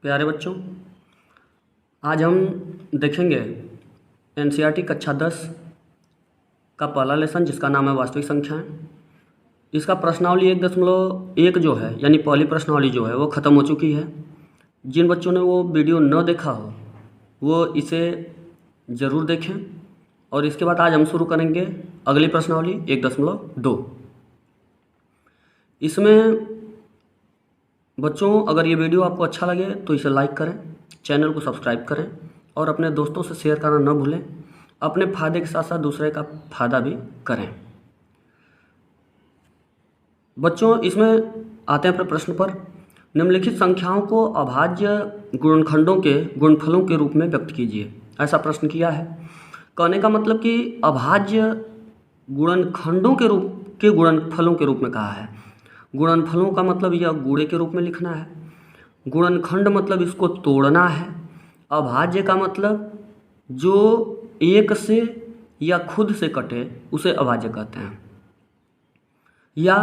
प्यारे बच्चों, आज हम देखेंगे एनसीईआरटी कक्षा 10 का पहला लेसन जिसका नाम है वास्तविक संख्याएं। इसका प्रश्नावली 1.1 जो है यानी पहली प्रश्नावली जो है वो ख़त्म हो चुकी है। जिन बच्चों ने वो वीडियो न देखा हो वो इसे ज़रूर देखें। और इसके बाद आज हम शुरू करेंगे अगली प्रश्नावली 1.2। इसमें बच्चों अगर ये वीडियो आपको अच्छा लगे तो इसे लाइक करें, चैनल को सब्सक्राइब करें और अपने दोस्तों से शेयर करना न भूलें। अपने फ़ायदे के साथ साथ दूसरे का फ़ायदा भी करें। बच्चों इसमें आते हैं अपने प्रश्न पर। निम्नलिखित संख्याओं को अभाज्य गुणनखंडों के गुणनफलों के रूप में व्यक्त कीजिए। ऐसा प्रश्न किया है। कहने का मतलब कि अभाज्य गुणनखंडों के रूप के गुणनफलों के रूप में कहा है। गुणनफलों का मतलब यह गुणे के रूप में लिखना है। गुणनखंड मतलब इसको तोड़ना है। अभाज्य का मतलब जो एक से या खुद से कटे उसे अभाज्य कहते हैं, या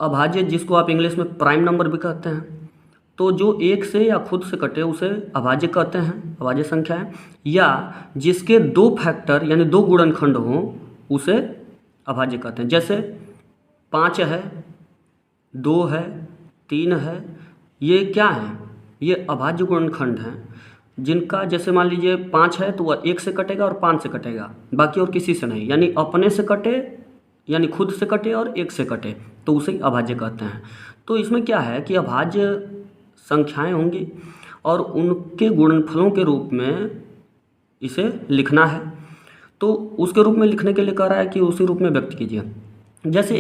अभाज्य जिसको आप इंग्लिश में प्राइम नंबर भी कहते हैं। तो जो एक से या खुद से कटे उसे अभाज्य कहते हैं, अभाज्य संख्या है। या जिसके दो फैक्टर यानी दो गुणनखंड हों उसे अभाज्य कहते हैं। जैसे 5 है, 2 है, 3 है, ये क्या है? ये अभाज्य गुणनखंड हैं जिनका, जैसे मान लीजिए 5 है तो वह 1 से कटेगा और 5 से कटेगा, बाकी और किसी से नहीं। यानी अपने से कटे यानी खुद से कटे और 1 से कटे तो उसे अभाज्य कहते हैं। तो इसमें क्या है कि अभाज्य संख्याएं होंगी और उनके गुणनफलों के रूप में इसे लिखना है। तो उसके रूप में लिखने के लिए कह रहा है कि उसी रूप में व्यक्त कीजिए। जैसे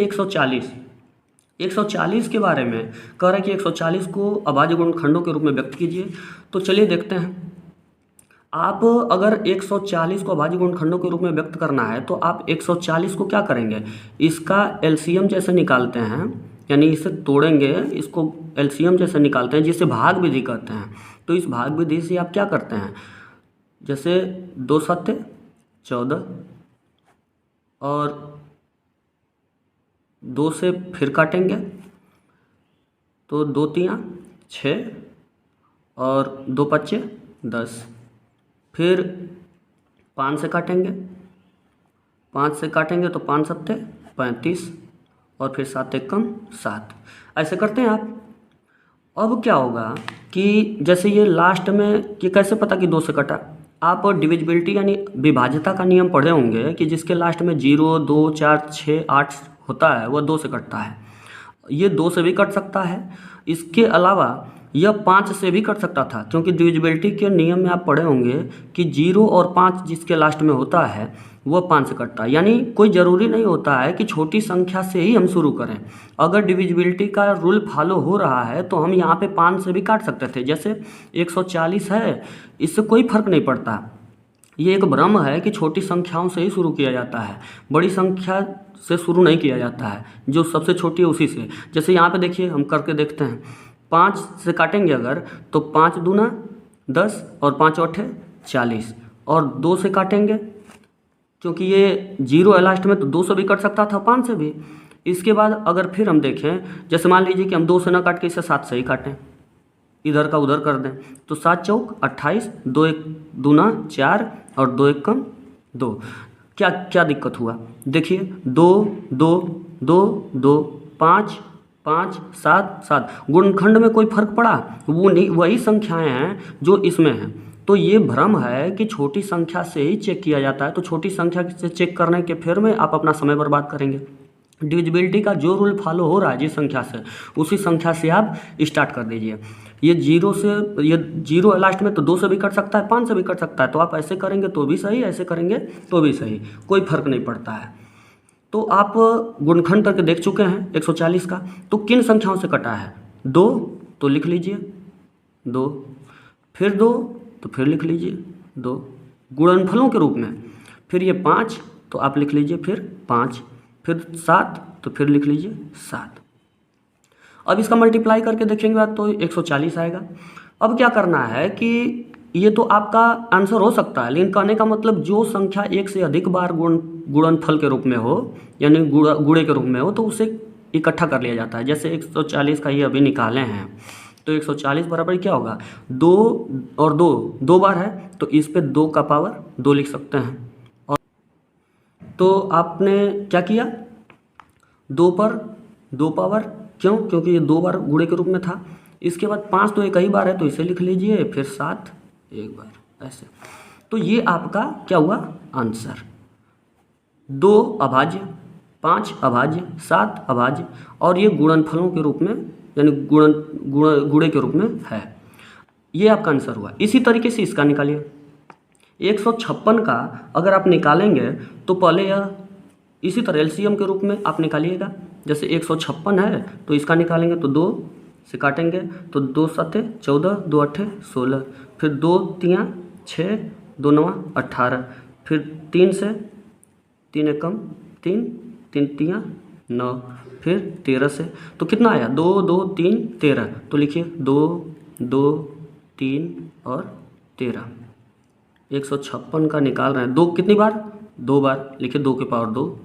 140 के बारे में कह रहा है कि 140 को अभाज्य गुणनखंडों के रूप में व्यक्त कीजिए। तो चलिए देखते हैं। आप अगर 140 को अभाज्य गुणनखंडों के रूप में व्यक्त करना है तो आप 140 को क्या करेंगे, इसका एलसीएम जैसे निकालते हैं, यानी इसे तोड़ेंगे, इसको एलसीएम जैसे निकालते हैं जिसे भाग विधि कहते हैं। तो इस भाग विधि से आप क्या करते हैं, जैसे 2 सत्ते 14 और 2 से फिर काटेंगे तो 2 तियाँ 6 और 2 पच्चे 10। फिर 5 से काटेंगे, 5 से काटेंगे तो 5 सत्ते 35 और फिर 7 एकम 7। ऐसे करते हैं आप। अब क्या होगा कि जैसे ये लास्ट में कि कैसे पता कि 2 से कटा, आप डिविजिबिलिटी यानी विभाज्यता का नियम पढ़े होंगे कि जिसके लास्ट में 0, 2, 4, 6, 8 होता है वह 2 से कटता है। ये 2 से भी कट सकता है। इसके अलावा यह 5 से भी कट सकता था, क्योंकि डिविजिबिलिटी के नियम में आप पढ़े होंगे कि 0 और 5 जिसके लास्ट में होता है वह 5 से कटता है। यानी कोई ज़रूरी नहीं होता है कि छोटी संख्या से ही हम शुरू करें। अगर डिविजिबिलिटी का रूल फॉलो हो रहा है तो हम यहाँ पे 5 से भी काट सकते थे। जैसे 140 है, इससे कोई फर्क नहीं पड़ता। ये एक भ्रम है कि छोटी संख्याओं से ही शुरू किया जाता है, बड़ी संख्या से शुरू नहीं किया जाता है। जो सबसे छोटी है उसी से। जैसे यहाँ पे देखिए, हम करके देखते हैं। 5 से काटेंगे अगर तो 5 दूना 10 और 5 अठे 40 और 2 से काटेंगे, क्योंकि ये 0 है लास्ट में तो 2 से भी कट सकता था, 5 से भी। इसके बाद अगर फिर हम देखें, जैसे मान लीजिए कि हम 2 से ना काट के इसे 7 से ही काटें, इधर का उधर कर दें तो 7 चौक 28, 2 एक दूना 4 और 2 एकम 2। क्या क्या दिक्कत हुआ? देखिए 2 2 2 2 5 5 7 7। गुणनखंड में कोई फर्क पड़ा? वो नहीं, वही संख्याएं हैं जो इसमें हैं। तो ये भ्रम है कि छोटी संख्या से ही चेक किया जाता है। तो छोटी संख्या से चेक करने के फेर में आप अपना समय बर्बाद करेंगे। डिविजिबिलिटी का जो रूल फॉलो हो रहा है जिस संख्या से, उसी संख्या से आप स्टार्ट कर दीजिए। ये 0 से, ये 0 है लास्ट में तो 2 से भी कट सकता है, 5 से भी कट सकता है। तो आप ऐसे करेंगे तो भी सही, ऐसे करेंगे तो भी सही, कोई फर्क नहीं पड़ता है। तो आप गुणनखंड करके देख चुके हैं 140 का। तो किन संख्याओं से कटा है? 2 तो लिख लीजिए 2, फिर 2 तो फिर लिख लीजिए 2 गुणनफलों के रूप में। फिर ये 5 तो आप लिख लीजिए फिर 5, फिर 7 तो फिर लिख लीजिए 7। अब इसका मल्टीप्लाई करके देखेंगे तो 140 आएगा। अब क्या करना है कि ये तो आपका आंसर हो सकता है, लेकिन कहने का मतलब जो संख्या 1 से अधिक बार गुणनफल के रूप में हो यानी गुणे के रूप में हो तो उसे इकट्ठा कर लिया जाता है। जैसे 140 का ये अभी निकाले हैं तो 140 बराबर क्या होगा, 2 और 2 2 बार है तो इस पे 2 का पावर 2 लिख सकते हैं। और तो आपने क्या किया, 2 पर 2 पावर, क्यों, क्योंकि ये 2 बार गुणे के रूप में था। इसके बाद 5 तो एक ही बार है तो इसे लिख लीजिए, फिर 7 एक बार, ऐसे। तो ये आपका क्या हुआ आंसर, 2 अभाज्य, 5 अभाज्य, 7 अभाज्य, और ये गुणनफलों के रूप में यानी गुणे के रूप में है। ये आपका आंसर हुआ। इसी तरीके से इसका निकालिए। 156 का अगर आप निकालेंगे तो पहले यह इसी तरह एलसीएम के रूप में आप निकालिएगा। जैसे 156 है तो इसका निकालेंगे तो 2 से काटेंगे तो 2 7 14, 2 8 16, फिर 2 3 6, 2 9 18, फिर 3 से 3 1 3, 3 3 9, फिर 13 से तो कितना आया, 2 2 3 13। तो लिखिए 2 2 3 और 13। 156 का निकाल रहे हैं, 2 कितनी बार, 2 बार, लिखिए 2 के पावर 2,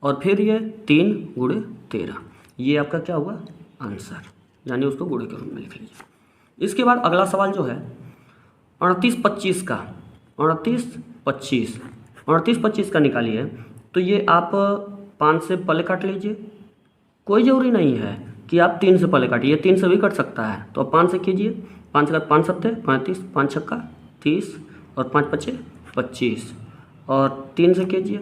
और फिर ये 3 गुणे 13। ये आपका क्या हुआ आंसर, यानी उसको गुणे के रूप में लिख लीजिए। इसके बाद अगला सवाल जो है 38 25 का, 38 25 का निकालिए। तो ये आप 5 से पहले काट लीजिए, कोई ज़रूरी नहीं है कि आप 3 से पहले काटिए, 3 से भी कट सकता है। तो आप 5 से कीजिए, 5 का 5 7 35, 5 छक्का 30 और 5 5 25, और 3 से कीजिए,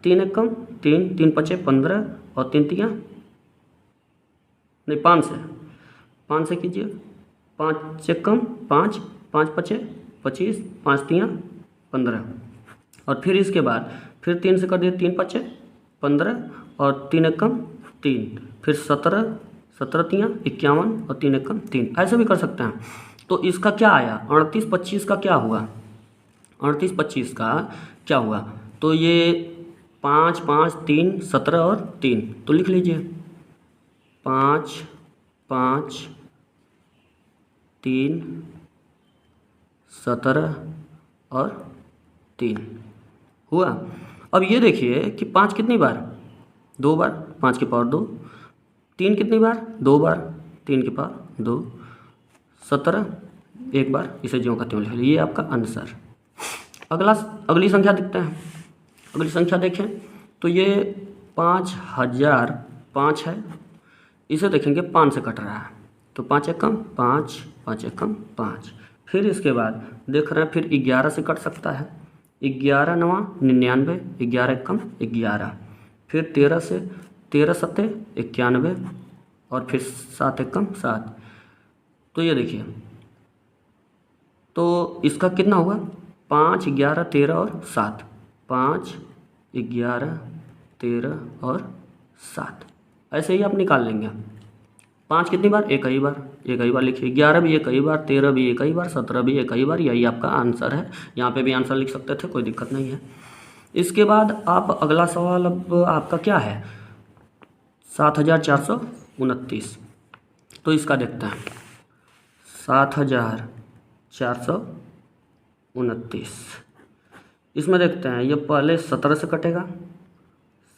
3 1 3, 3 5 15 और 3 3 नहीं 5 से कीजिए, 5 1 5, 5 5 25, 5 3 15, और फिर इसके बाद फिर 3 से कर दिए, 3 5 15 और 3 1 3, फिर 17 17 3 51 और 3 1 3, ऐसे भी कर सकते हैं। तो इसका क्या आया, 38 25 का क्या हुआ, 38 25 का क्या हुआ, तो ये 5 5 3 17 और 3, तो लिख लीजिए 5 5 3 17 और 3 हुआ। अब ये देखिए कि 5 कितनी बार, 2 बार, 5 के पावर 2, 3 कितनी बार, 2 बार, 3 के पावर 2, 17 एक बार, इसे ज्यों का त्यों लिख लीजिए। ये आपका आंसर। अगली संख्या देखते हैं। अगली संख्या देखें तो ये 5005 है। इसे देखेंगे 5 से कट रहा है तो 5 1 5, 5 1 5, फिर इसके बाद देख रहे हैं फिर 11 से कट सकता है, 11 9 99, 11 1 11, फिर 13 से, 13 7 91, और फिर 7 1 7। तो ये देखिए, तो इसका कितना हुआ, 5 11 13 और 7, 5 11 13 और 7, ऐसे ही आप निकाल लेंगे। 5 कितनी बार, एक ही बार लिखिए, 11 भी एक ही बार, 13 भी एक ही बार, 17 भी एक ही बार। यही आपका आंसर है। यहाँ पे भी आंसर लिख सकते थे, कोई दिक्कत नहीं है। इसके बाद आप अगला सवाल अब आपका क्या है, 7429। तो इसका देखते हैं, 7429। इसमें देखते हैं, ये पहले 17 से कटेगा,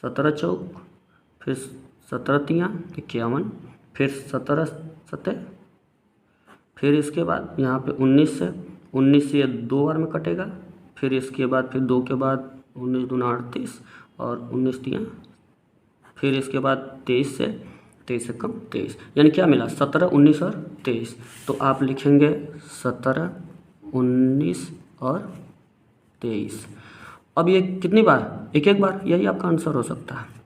17 चौक, फिर 17 3 51, फिर 17 7, फिर इसके बाद यहाँ पे 19 से ये 2 बार में कटेगा, फिर इसके बाद फिर 2 के बाद 19 दूना 38 और 19 3, फिर इसके बाद 23 से, 23 से कम 23, यानी क्या मिला, 17 19 और 23। तो आप लिखेंगे 17 19 और 23। अब ये कितनी बार, एक बार, यही आपका आंसर हो सकता है।